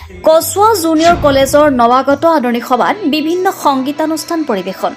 কচুৱা junior কলেজৰ নৱাগত আদৰণি সভাত বিভিন্ন সংগীতানুষ্ঠান পৰিৱেশন।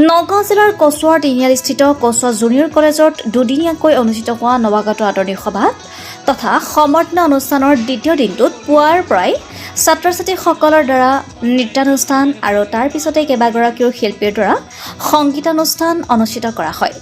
নগাঁও জিলাৰ কচুৱাৰ তিনিআলিস্থিত কচুৱা জুনিয়ৰ কলেজত দুদিনীয়াকৈ অনুষ্ঠিত হোৱা নৱাগত আদৰণি সভা তথা সমৰ্পণ অনুষ্ঠানৰ দ্বিতীয় দিনটোত পুৱাৰ পৰাই ছাত্ৰ ছাত্ৰীসকলৰ দ্বাৰা নৃত্যানুষ্ঠান আৰু তাৰ পিছতে কেইবাগৰাকীও শিল্পীৰ দ্বাৰা সংগীতানুষ্ঠান অনুষ্ঠিত কৰা হয়।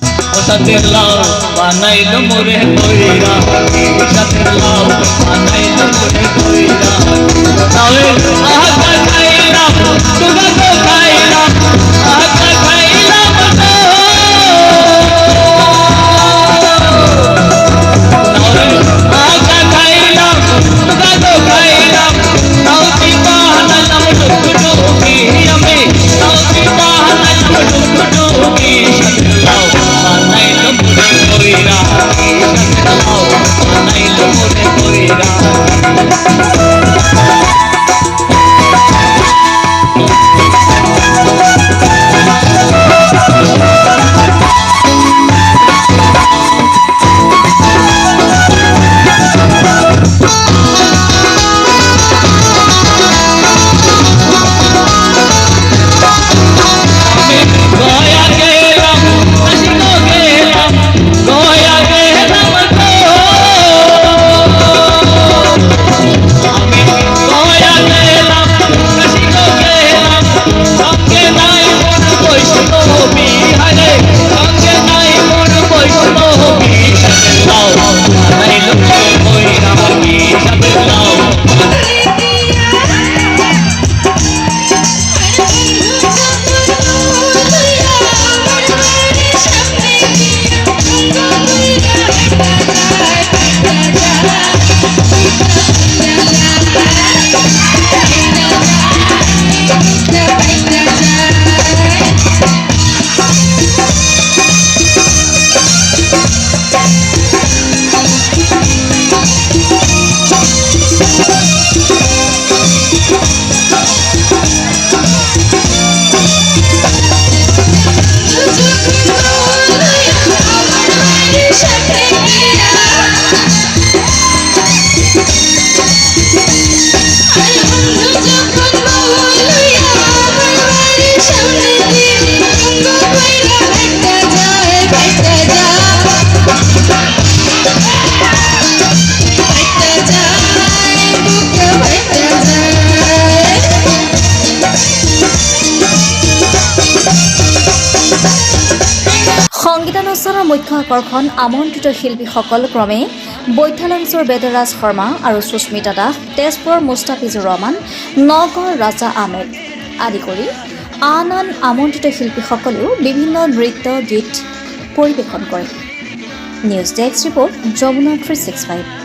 সংগীতানুষ্ঠানৰ মুখ্য আকৰ্ষণ আমন্ত্ৰিত শিল্পীসকল ক্ৰমে বৈঠালাংচুৰ বেদৰাজ শৰ্মা আৰু সুস্মিতা দাস, তেজপুৰৰ মুস্তাফিজুৰ ৰহমান, নগাঁৱৰ ৰাজা আহমেদ আদি কৰি আন আন আমন্ত্ৰিত শিল্পীসকলেও বিভিন্ন নৃত্য গীত পৰিৱেশন কৰে। News desk report Jamuna 365।